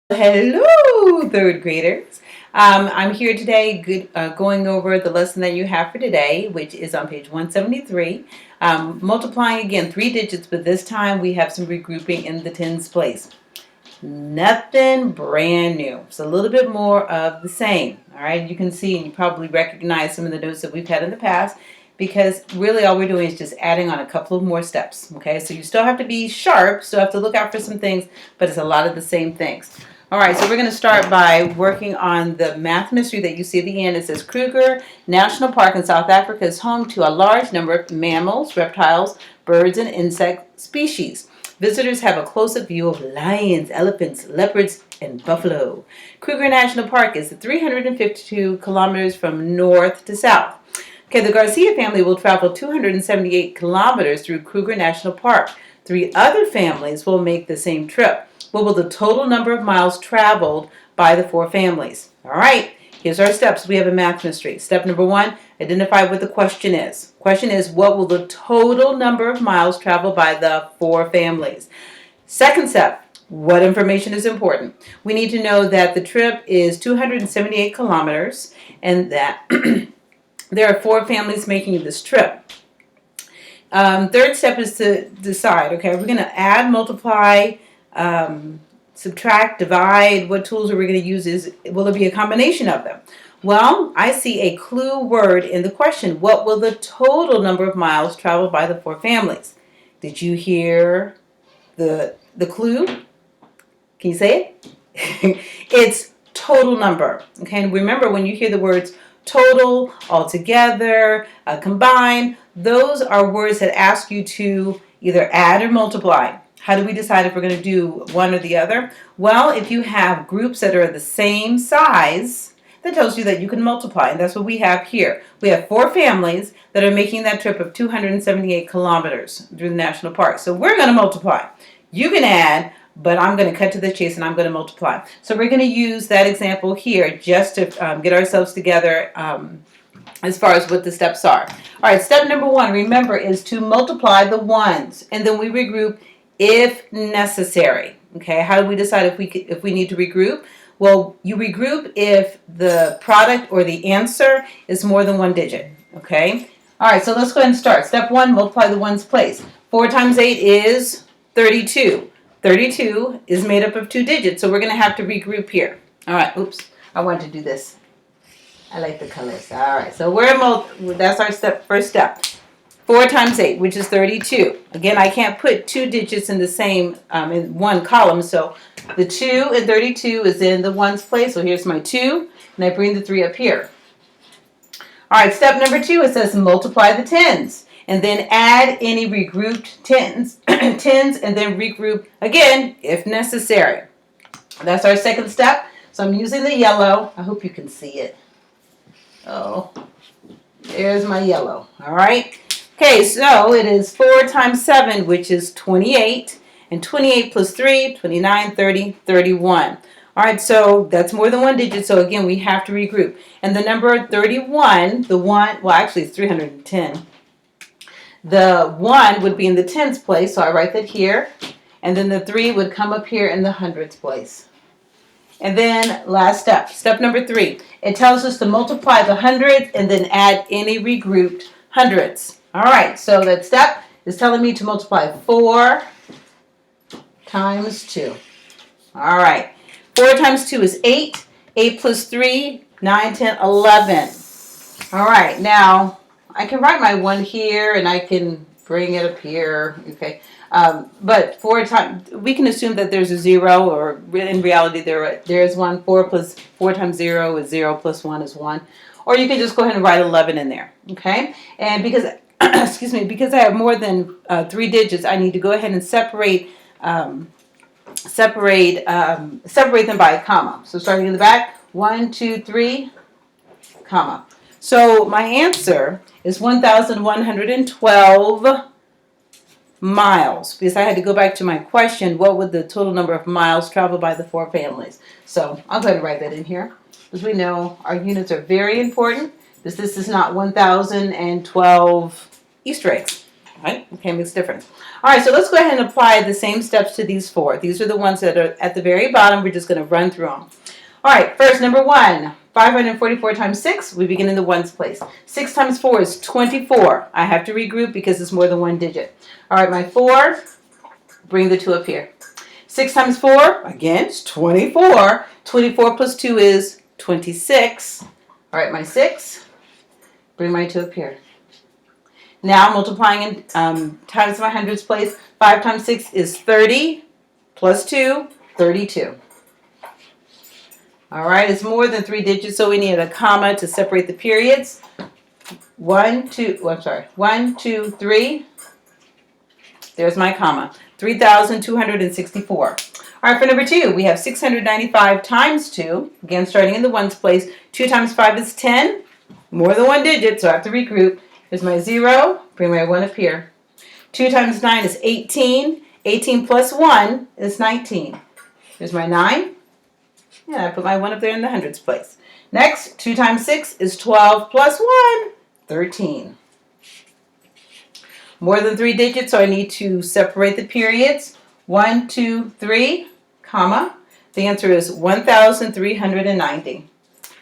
Hello, third graders. I'm here today going over the lesson that you have for today, which is on page 173. Multiplying again, three digits, but this time we have some regrouping in the tens place. Nothing brand new. It's a little bit more of the same. All right, you can see and you probably recognize some of the notes that we've had in the past because really all we're doing is just adding on a couple of more steps. Okay, so you still have to be sharp, still have to look out for some things, but it's a lot of the same things. All right, so we're going to start by working on the math mystery that you see at the end. It says Kruger National Park in South Africa is home to a large number of mammals, reptiles, birds, and insect species. Visitors have a close-up view of lions, elephants, leopards, and buffalo. Kruger National Park is 352 kilometers from north to south. Okay, the Garcia family will travel 278 kilometers through Kruger National Park. Three other families will make the same trip. What will the total number of miles traveled by the four families? All right, here's our steps. We have a math mystery. Step number one, identify what the question is. Question is, what will the total number of miles traveled by the four families? Second step, what information is important? We need to know that the trip is 278 kilometers and that there are four families making this trip. Third step is to decide, okay, we're going to add, multiply, subtract, divide. What tools are we going to use? Will it be a combination of them? Well, I see a clue word in the question. What will the total number of miles traveled by the four families? Did you hear the clue? Can you say it? It's total number. Okay, and remember when you hear the words total, altogether, combine, those are words that ask you to either add or multiply. How do we decide if we're going to do one or the other? Well, if you have groups that are the same size, that tells you that you can multiply, and that's what we have here. We have four families that are making that trip of 278 kilometers through the national park. So we're going to multiply. You can add, but I'm going to cut to the chase and I'm going to multiply. So we're going to use that example here just to get ourselves together as far as what the steps are. All right, step number one, remember, is to multiply the ones, and then we regroup if necessary. Okay, how do we decide if we need to regroup? Well, you regroup if the product or the answer is more than one digit. Okay, all right, so let's go ahead and start. Step one, multiply the ones place. 4 times 8 is 32. 32 is made up of two digits, so we're going to have to regroup here. All right, oops, I wanted to do this. I like the colors. All right, so that's our first step. 4 times 8, which is 32. Again, I can't put two digits in the same, in one column, so the 2 and 32 is in the ones place, so here's my 2, and I bring the 3 up here. All right, step number 2, it says multiply the tens, and then add any regrouped tens, and then regroup again if necessary. That's our second step, so I'm using the yellow. I hope you can see it. Oh, there's my yellow, all right? Okay, so it is 4 times 7, which is 28, and 28 plus 3, 29, 30, 31. All right, so that's more than one digit, so again, we have to regroup. And the number 31, well, actually it's 310. The 1 would be in the tens place, so I write that here. And then the 3 would come up here in the hundreds place. And then last step, step number 3. It tells us to multiply the hundreds and then add any regrouped hundreds. All right, so that step is telling me to multiply 4 times 2. All right, 4 times 2 is 8. 8 plus 3, 9, 10, 11. All right, now I can write my 1 here and I can bring it up here, okay? But 4 times, we can assume that there's a 0, or in reality there is 1. 4 times 0 is 0 plus 1 is 1. Or you can just go ahead and write 11 in there, okay? And because excuse me, because I have more than 3 digits, I need to go ahead and separate them by a comma. So starting in the back, 1, 2, 3, comma. So my answer is 1,112 miles, because I had to go back to my question, what would the total number of miles traveled by the four families? So I'll go ahead and write that in here, because we know our units are very important. This is not 1,012 Easter eggs. Right? Okay, makes a difference. All right, so let's go ahead and apply the same steps to these four. These are the ones that are at the very bottom. We're just going to run through them. All right, first, number one, 544 times 6. We begin in the ones place. 6 times 4 is 24. I have to regroup because it's more than one digit. All right, my 4, bring the 2 up here. 6 times 4, again, it's 24. 24 plus 2 is 26. All right, my 6, bring my 2 up here. Now multiplying in times my hundreds place. 5 times 6 is 30 plus 2, 32. All right, it's more than 3 digits, so we need a comma to separate the periods. 1, 2, 3. There's my comma. 3,264. All right, for number 2, we have 695 times 2. Again, starting in the ones place. 2 times 5 is 10. More than one digit, so I have to regroup. Here's my 0. Bring my 1 up here. 2 times 9 is 18. 18 plus 1 is 19. Here's my 9. And I put my 1 up there in the hundreds place. Next, 2 times 6 is 12 plus 1, 13. More than 3 digits, so I need to separate the periods. 1, 2, 3, comma. The answer is 1,390.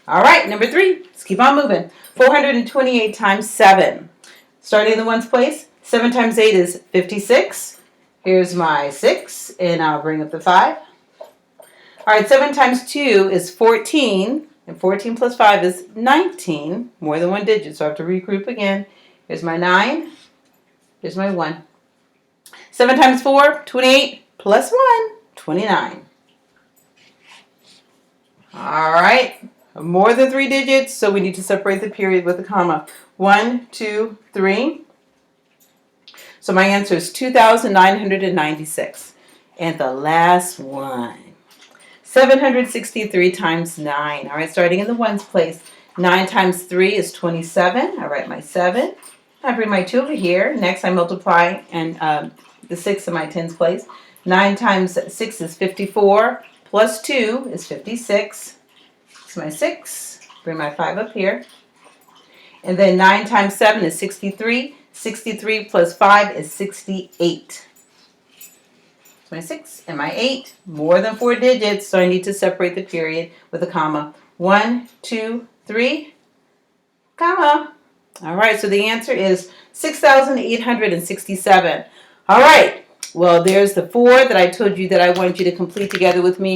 All right, number 3. Let's keep on moving. 428 times 7. Starting in the ones place. 7 times 8 is 56. Here's my 6, and I'll bring up the 5. All right, 7 times 2 is 14, and 14 plus 5 is 19, more than one digit, so I have to regroup again. Here's my 9, here's my 1. 7 times 4, 28, plus 1, 29. All right, more than 3 digits, so we need to separate the period with a comma. 1, 2, 3. So my answer is 2,996. And the last one. 763 times 9. All right, starting in the ones place. 9 times 3 is 27. I write my 7. I bring my 2 over here. Next, I multiply and the 6 in my tens place. 9 times 6 is 54. Plus 2 is 56. It's my 6. Bring my 5 up here. And then 9 times 7 is 63. 63 plus 5 is 68. My 6 and my 8, more than 4 digits, so I need to separate the period with a comma. 1, 2, 3, comma. All right, so the answer is 6,867. All right, well, there's the 4 that I told you that I wanted you to complete together with me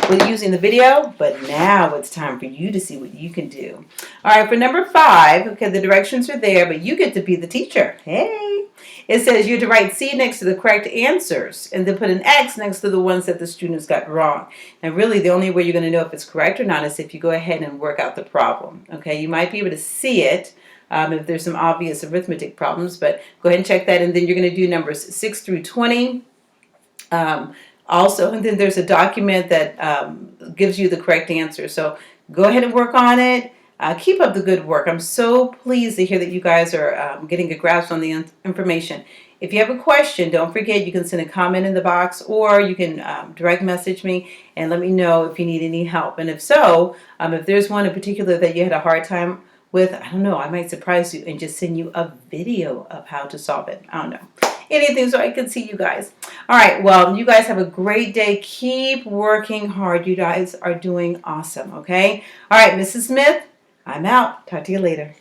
with using the video, but now it's time for you to see what you can do. All right, for number 5, okay, the directions are there, but you get to be the teacher. Hey! It says you're to write C next to the correct answers and then put an X next to the ones that the students got wrong. And really the only way you're going to know if it's correct or not is if you go ahead and work out the problem. Okay, you might be able to see it if there's some obvious arithmetic problems, but go ahead and check that, and then you're going to do numbers 6 through 20. Also, and then there's a document that gives you the correct answer. So go ahead and work on it. Keep up the good work. I'm so pleased to hear that you guys are getting a grasp on the information. If you have a question, don't forget you can send a comment in the box, or you can direct message me and let me know if you need any help. And if so, if there's one in particular that you had a hard time with, I don't know, I might surprise you and just send you a video of how to solve it. I don't know. Anything so I can see you guys. All right, well, you guys have a great day. Keep working hard. You guys are doing awesome, okay? All right, Mrs. Smith, I'm out. Talk to you later.